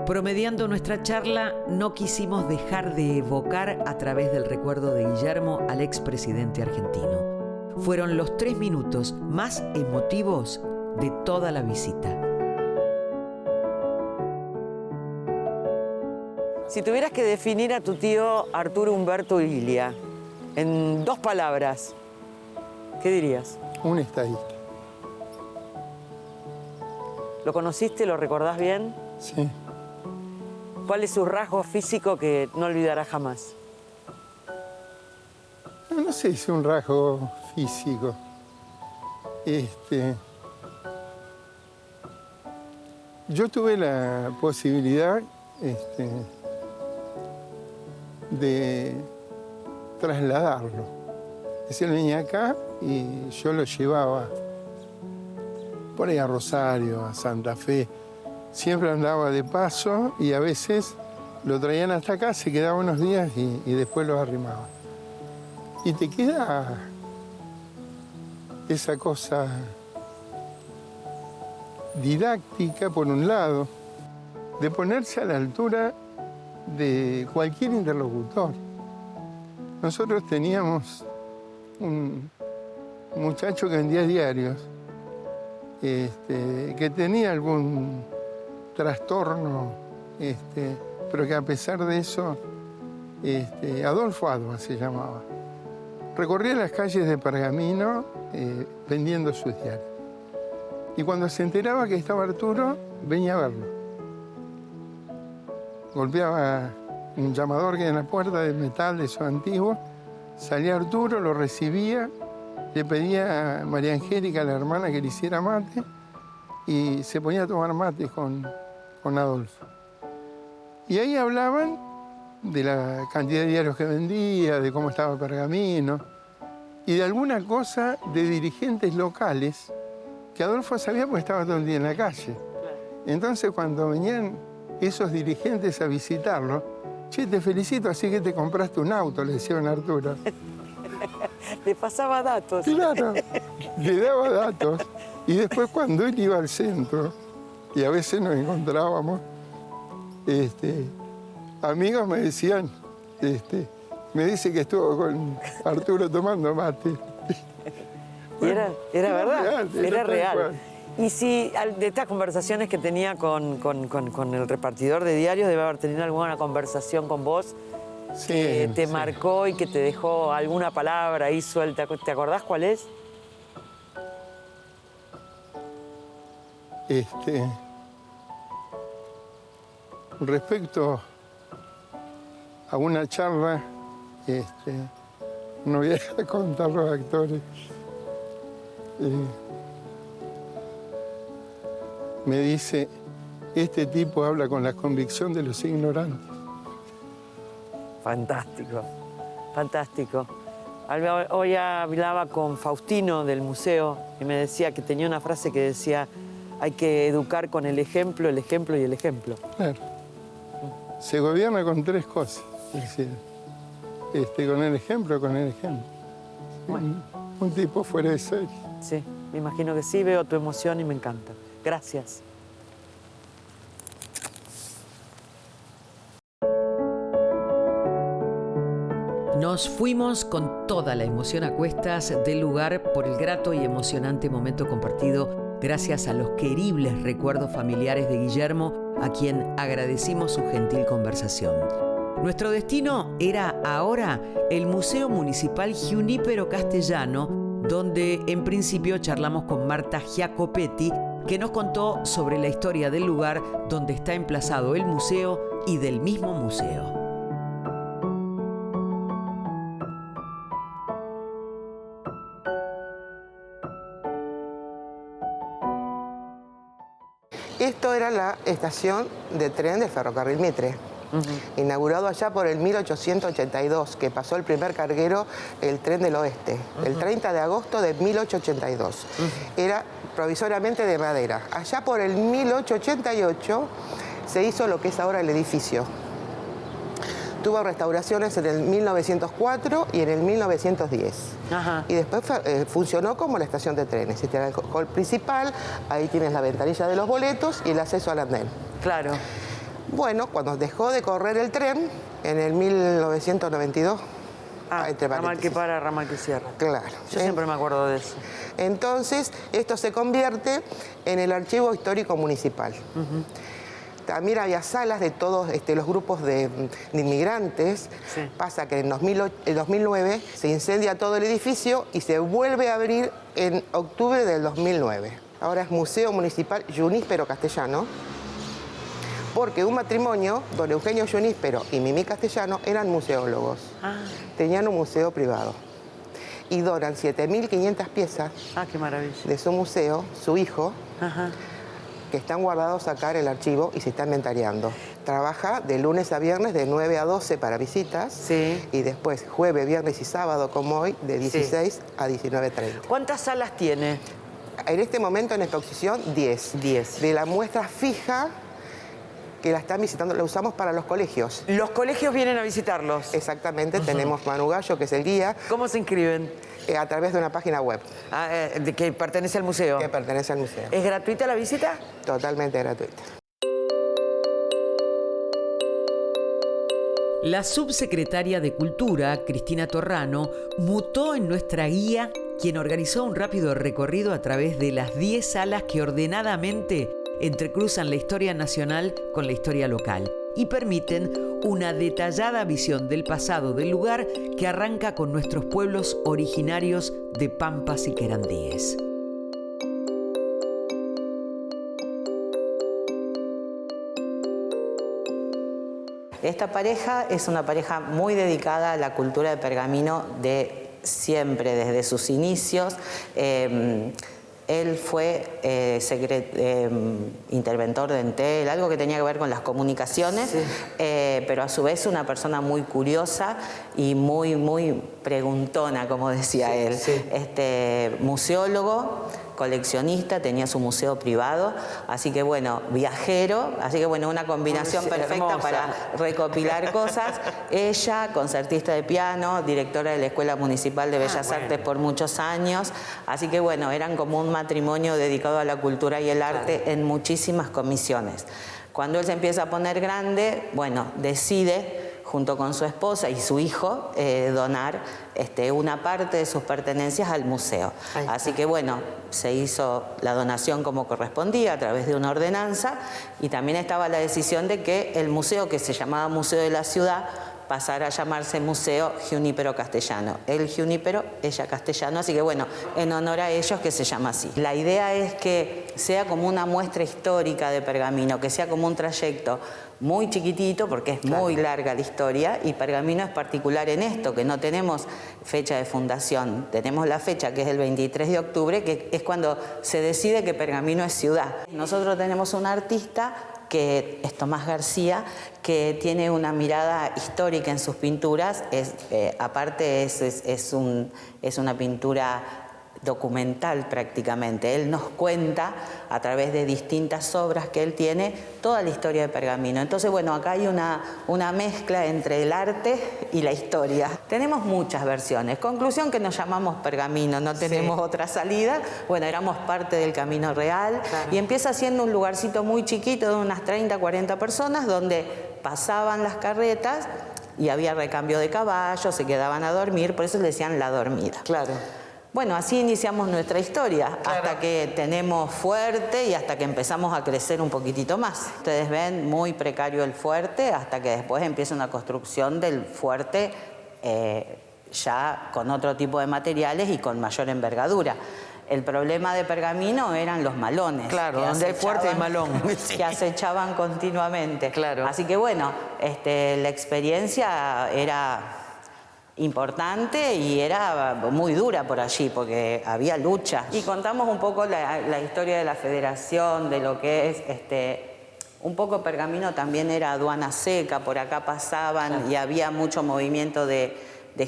Promediando nuestra charla, no quisimos dejar de evocar a través del recuerdo de Guillermo al expresidente argentino. Fueron los 3 minutos más emotivos de toda la visita. Si tuvieras que definir a tu tío Arturo Humberto Ilia en 2 palabras, ¿qué dirías? Un estadista. ¿Lo conociste? ¿Lo recordás bien? Sí. ¿Cuál es su rasgo físico que no olvidará jamás? No sé si es un rasgo físico. Yo tuve la posibilidad de trasladarlo. Él venía acá y yo lo llevaba por ahí a Rosario, a Santa Fe. Siempre andaba de paso y a veces lo traían hasta acá, se quedaba unos días y después lo arrimaba. Y te queda esa cosa didáctica, por un lado, de ponerse a la altura de cualquier interlocutor. Nosotros teníamos un muchacho que vendía diarios, que tenía algún trastorno, pero que a pesar de eso, Adolfo Adva se llamaba. Recorría las calles de Pergamino vendiendo sus diarios. Y cuando se enteraba que estaba Arturo, venía a verlo. Golpeaba un llamador que hay en la puerta de metal de esos antiguos. Salía Arturo, lo recibía, le pedía a María Angélica, la hermana, que le hiciera mate, y se ponía a tomar mate con Adolfo. Y ahí hablaban de la cantidad de diarios que vendía, de cómo estaba Pergamino, y de alguna cosa de dirigentes locales que Adolfo sabía porque estaba todo el día en la calle. Entonces, cuando venían esos dirigentes a visitarlo, che, te felicito, así que te compraste un auto, le decían a Arturo. Le pasaba datos. Claro, le daba datos. Y después, cuando él iba al centro, y a veces nos encontrábamos, amigos me decían, me dice que estuvo con Arturo tomando mate. Y era verdad, era real. Cual. Y si de estas conversaciones que tenía con el repartidor de diarios, debe haber tenido alguna conversación con vos, sí, que te marcó y que te dejó alguna palabra ahí suelta. ¿Te acordás cuál es? Respecto a una charla, no voy a contar los actores. Me dice, este tipo habla con la convicción de los ignorantes. Fantástico, fantástico. Hoy hablaba con Faustino del museo y me decía que tenía una frase que decía, hay que educar con el ejemplo y el ejemplo. Claro. Se gobierna con 3 cosas. Es decir, con el ejemplo, con el ejemplo. Bueno. Un tipo fuera de serie. Sí. Me imagino que sí, veo tu emoción y me encanta. Gracias. Nos fuimos con toda la emoción a cuestas del lugar por el grato y emocionante momento compartido gracias a los queribles recuerdos familiares de Guillermo, a quien agradecimos su gentil conversación. Nuestro destino era ahora el Museo Municipal Junípero Castellano, donde en principio charlamos con Marta Giacopetti, que nos contó sobre la historia del lugar donde está emplazado el museo y del mismo museo. Esto era la estación de tren del ferrocarril Mitre, inaugurado allá por el 1882, que pasó el primer carguero, el tren del oeste, el 30 de agosto de 1882. Era provisoriamente de madera. Allá por el 1888 se hizo lo que es ahora el edificio. Tuvo restauraciones en el 1904 y en el 1910. Ajá. Y después funcionó como la estación de trenes. Este era el hall principal, ahí tienes la ventanilla de los boletos y el acceso al andén. Claro. Bueno, cuando dejó de correr el tren, en el 1992... ramal que para, ramal que cierra. Claro. Yo siempre me acuerdo de eso. Entonces, esto se convierte en el Archivo Histórico Municipal. También había salas de todos los grupos de inmigrantes. Sí. Pasa que en 2009 se incendia todo el edificio y se vuelve a abrir en octubre del 2009. Ahora es Museo Municipal Junípero Castellano, porque un matrimonio, don Eugenio Junípero y Mimi Castellano, eran museólogos. Tenían un museo privado. Y donan 7.500 piezas qué maravilla. De su museo, su hijo, que están guardados acá en el archivo y se está inventariando. Trabaja de lunes a viernes de 9 a 12 para visitas y después jueves, viernes y sábado, como hoy, de 16 a 19:30. ¿Cuántas salas tiene? En este momento en exposición, 10. 10. De la muestra fija que la están visitando, la usamos para los colegios. ¿Los colegios vienen a visitarlos? Exactamente, tenemos Manu Gallo, que es el guía. ¿Cómo se inscriben? A través de una página web. Que pertenece al museo. Que pertenece al museo. ¿Es gratuita la visita? Totalmente gratuita. La subsecretaria de Cultura, Cristina Torrano, mutó en nuestra guía, quien organizó un rápido recorrido a través de las 10 salas que ordenadamente entrecruzan la historia nacional con la historia local y permiten una detallada visión del pasado del lugar que arranca con nuestros pueblos originarios de Pampas y Querandíes. Esta pareja es una pareja muy dedicada a la cultura de Pergamino de siempre, desde sus inicios. Él fue interventor de Entel, algo que tenía que ver con las comunicaciones, pero a su vez una persona muy curiosa y muy preguntona, como decía él. Museólogo, coleccionista, tenía su museo privado, así que bueno, viajero, así que bueno, una combinación perfecta para recopilar cosas. Ella, concertista de piano, directora de la Escuela Municipal de Bellas Artes por muchos años, así que bueno, eran como un matrimonio dedicado a la cultura y el arte en muchísimas comisiones. Cuando él se empieza a poner grande, bueno, decide junto con su esposa y su hijo, donar una parte de sus pertenencias al museo. Así que bueno, se hizo la donación como correspondía a través de una ordenanza y también estaba la decisión de que el museo, que se llamaba Museo de la Ciudad, pasara a llamarse Museo Junípero Castellano. Él Junípero, ella Castellano, así que bueno, en honor a ellos que se llama así. La idea es que sea como una muestra histórica de Pergamino, que sea como un trayecto muy chiquitito, porque es muy larga la historia, y Pergamino es particular en esto, que no tenemos fecha de fundación, tenemos la fecha que es el 23 de octubre, que es cuando se decide que Pergamino es ciudad. Nosotros tenemos un artista que es Tomás García, que tiene una mirada histórica en sus pinturas, aparte es una pintura documental prácticamente. Él nos cuenta a través de distintas obras que él tiene toda la historia de Pergamino. Entonces, bueno, acá hay una mezcla entre el arte y la historia. Tenemos muchas versiones. Conclusión que nos llamamos Pergamino, no tenemos otra salida. Bueno, éramos parte del Camino Real y empieza siendo un lugarcito muy chiquito de unas 30, 40 personas donde pasaban las carretas y había recambio de caballos, se quedaban a dormir, por eso le decían la dormida. Claro. Bueno, así iniciamos nuestra historia, hasta que tenemos fuerte y hasta que empezamos a crecer un poquitito más. Ustedes ven muy precario el fuerte, hasta que después empieza una construcción del fuerte ya con otro tipo de materiales y con mayor envergadura. El problema de Pergamino eran los malones. Claro, donde hay fuerte hay malón. Que acechaban continuamente. Claro. Así que bueno, la experiencia era importante y era muy dura por allí porque había lucha. Y contamos un poco la historia de la federación, de lo que es un poco Pergamino también era aduana seca, por acá pasaban y había mucho movimiento de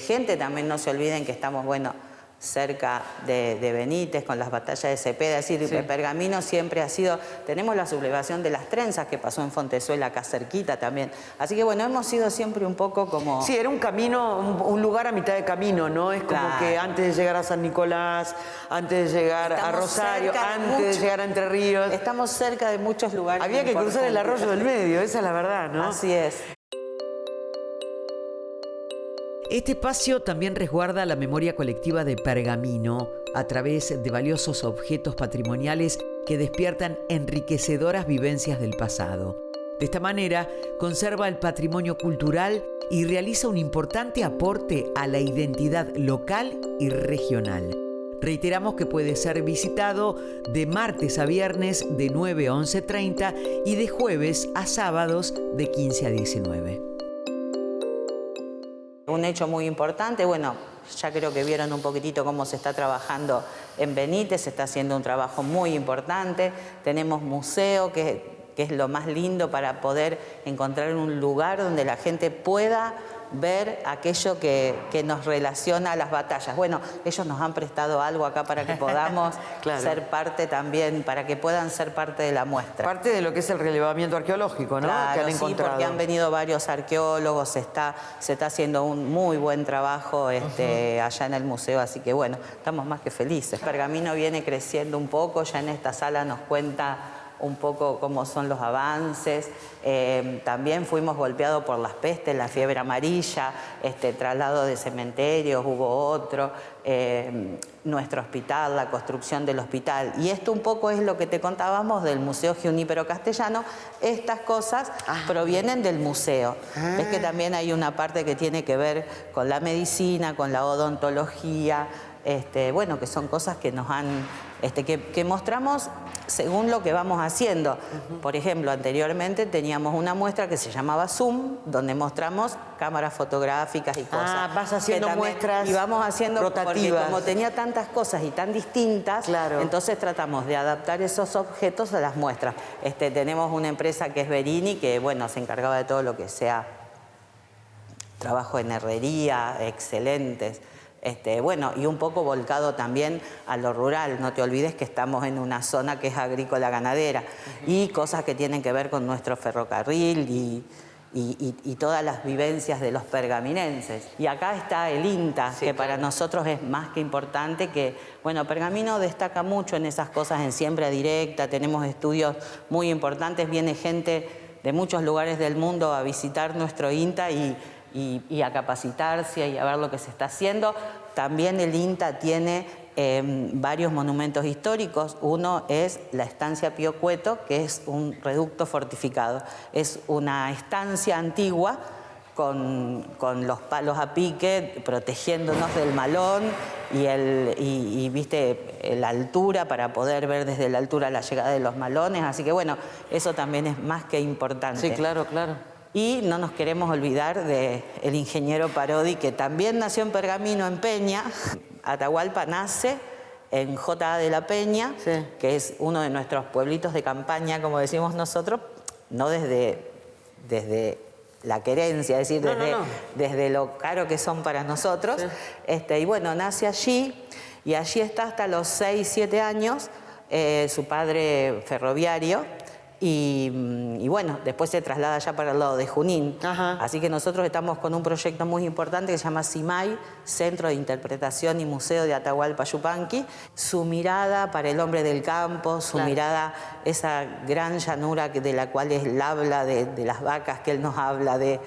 gente. También no se olviden que estamos, bueno, cerca de Benítez, con las batallas de Cepeda. Es decir, Pergamino siempre ha sido... Tenemos la sublevación de las trenzas que pasó en Fontezuela, acá cerquita también. Así que bueno, hemos sido siempre un poco como... Sí, era un camino, un lugar a mitad de camino, ¿no? Es como que antes de llegar a San Nicolás, antes de llegar a Rosario, antes de llegar a Entre Ríos... Estamos cerca de muchos lugares. Había que cruzar el arroyo del medio, esa es la verdad, ¿no? Así es. Este espacio también resguarda la memoria colectiva de Pergamino a través de valiosos objetos patrimoniales que despiertan enriquecedoras vivencias del pasado. De esta manera, conserva el patrimonio cultural y realiza un importante aporte a la identidad local y regional. Reiteramos que puede ser visitado de martes a viernes de 9 a 11:30 y de jueves a sábados de 15 a 19. Un hecho muy importante, bueno, ya creo que vieron un poquitito cómo se está trabajando en Benítez, se está haciendo un trabajo muy importante. Tenemos museo, que es lo más lindo para poder encontrar un lugar donde la gente pueda ver aquello que nos relaciona a las batallas. Bueno, ellos nos han prestado algo acá para que podamos ser parte también, para que puedan ser parte de la muestra. Parte de lo que es el relevamiento arqueológico, ¿no? Claro, que han encontrado. porque han venido varios arqueólogos, se está haciendo un muy buen trabajo allá en el museo, así que bueno, estamos más que felices. Pergamino viene creciendo un poco, ya en esta sala nos cuenta un poco cómo son los avances. También fuimos golpeados por las pestes, la fiebre amarilla, traslado de cementerios, hubo otro, nuestro hospital, la construcción del hospital. Y esto un poco es lo que te contábamos del Museo Junípero Castellano. Estas cosas provienen del museo. Es que también hay una parte que tiene que ver con la medicina, con la odontología, bueno, que son cosas que nos han... que mostramos según lo que vamos haciendo. Por ejemplo, anteriormente teníamos una muestra que se llamaba Zoom, donde mostramos cámaras fotográficas y cosas. Vas haciendo muestras y vamos haciendo rotativas. Porque como tenía tantas cosas y tan distintas, entonces tratamos de adaptar esos objetos a las muestras. Tenemos una empresa que es Verini, que bueno, se encargaba de todo lo que sea trabajo en herrería, excelentes. Bueno, y un poco volcado también a lo rural. No te olvides que estamos en una zona que es agrícola ganadera y cosas que tienen que ver con nuestro ferrocarril y todas las vivencias de los pergaminenses. Y acá está el INTA, que para nosotros es más que importante, que, bueno, Pergamino destaca mucho en esas cosas, en siembra directa, tenemos estudios muy importantes, viene gente de muchos lugares del mundo a visitar nuestro INTA y a capacitarse y a ver lo que se está haciendo. También el INTA tiene varios monumentos históricos. Uno es la estancia Pío Cueto, que es un reducto fortificado. Es una estancia antigua con los palos a pique, protegiéndonos del malón y viste, la altura para poder ver desde la altura la llegada de los malones. Así que bueno, eso también es más que importante. Sí, claro, claro. Y no nos queremos olvidar del ingeniero Parodi, que también nació en Pergamino, en Peña. Atahualpa nace en J.A. de la Peña, que es uno de nuestros pueblitos de campaña, como decimos nosotros, no desde la querencia, es decir, desde lo caro que son para nosotros. Y bueno, nace allí Y allí está hasta los 6, 7 años, su padre ferroviario. Y bueno, después se traslada ya para el lado de Junín. Ajá. Así que nosotros estamos con un proyecto muy importante que se llama CIMAI, Centro de Interpretación y Museo de Atahualpa Yupanqui. Su mirada para el hombre del campo, su mirada, esa gran llanura de la cual él habla, de las vacas que él nos habla, de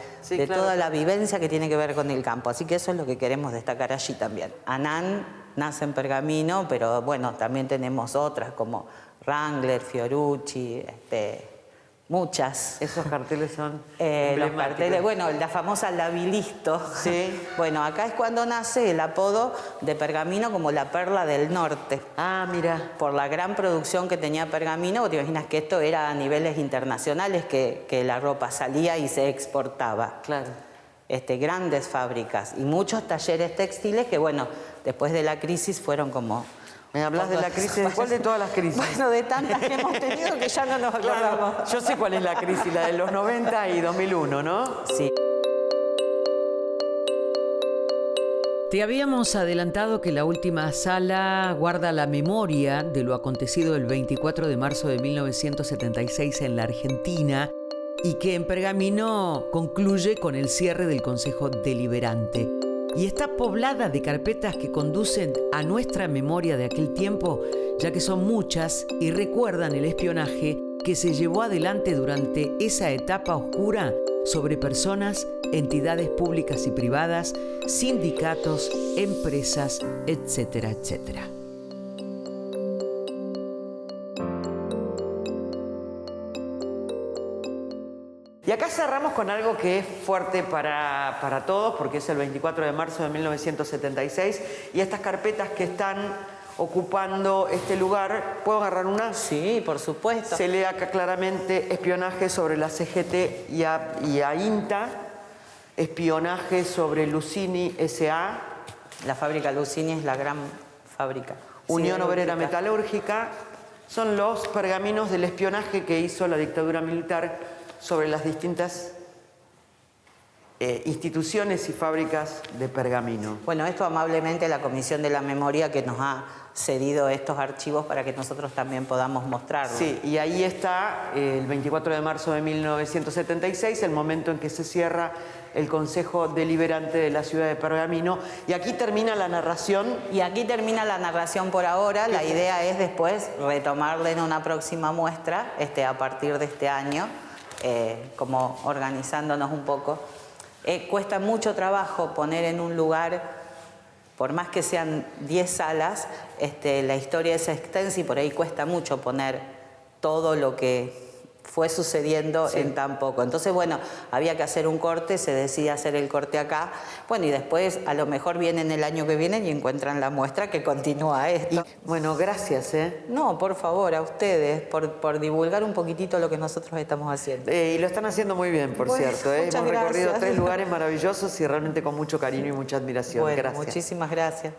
toda la vivencia que tiene que ver con el campo. Así que eso es lo que queremos destacar allí también. Anán nace en Pergamino, pero bueno, también tenemos otras como Wrangler, Fiorucci, muchas. Esos carteles son los carteles, bueno, la famosa Labilisto. Sí. Bueno, acá es cuando nace el apodo de Pergamino como la perla del norte. Ah, mira. Por la gran producción que tenía Pergamino, vos te imaginas que esto era a niveles internacionales, que la ropa salía y se exportaba. Claro. Grandes fábricas y muchos talleres textiles que, bueno, después de la crisis fueron como... ¿Me hablas de la crisis? ¿De cuál de todas las crisis? Bueno, de tantas que hemos tenido que ya no nos acordamos. Claro, yo sé cuál es la crisis, la de los 90 y 2001, ¿no? Sí. Te habíamos adelantado que la última sala guarda la memoria de lo acontecido el 24 de marzo de 1976 en la Argentina y que en Pergamino concluye con el cierre del Consejo Deliberante. Y está poblada de carpetas que conducen a nuestra memoria de aquel tiempo, ya que son muchas y recuerdan el espionaje que se llevó adelante durante esa etapa oscura sobre personas, entidades públicas y privadas, sindicatos, empresas, etcétera, etcétera. Y acá cerramos con algo que es fuerte para todos, porque es el 24 de marzo de 1976, y estas carpetas que están ocupando este lugar, ¿puedo agarrar una? Sí, por supuesto. Se lee acá claramente espionaje sobre la CGT y AINTA, espionaje sobre Lucini S.A., La fábrica Lucini es la gran fábrica. Unión Obrera Metalúrgica. Son los pergaminos del espionaje que hizo la dictadura militar sobre las distintas instituciones y fábricas de Pergamino. Bueno, esto amablemente la Comisión de la Memoria que nos ha cedido estos archivos para que nosotros también podamos mostrarlos. Sí, y ahí está el 24 de marzo de 1976, el momento en que se cierra el Consejo Deliberante de la ciudad de Pergamino. Y aquí termina la narración. Y aquí termina la narración por ahora. La idea es después retomarla en una próxima muestra a partir de este año. Como organizándonos un poco. Cuesta mucho trabajo poner en un lugar, por más que sean 10 salas, la historia es extensa y por ahí cuesta mucho poner todo lo que fue sucediendo en tan poco. Entonces, bueno, había que hacer un corte, se decide hacer el corte acá. Bueno, y después a lo mejor vienen el año que viene y encuentran la muestra que continúa esto. Bueno, gracias. No, por favor, a ustedes, por divulgar un poquitito lo que nosotros estamos haciendo. Y lo están haciendo muy bien, por Bueno, cierto. muchas Hemos recorrido gracias. 3 lugares maravillosos y realmente con mucho cariño y mucha admiración. Bueno, Gracias. muchísimas gracias.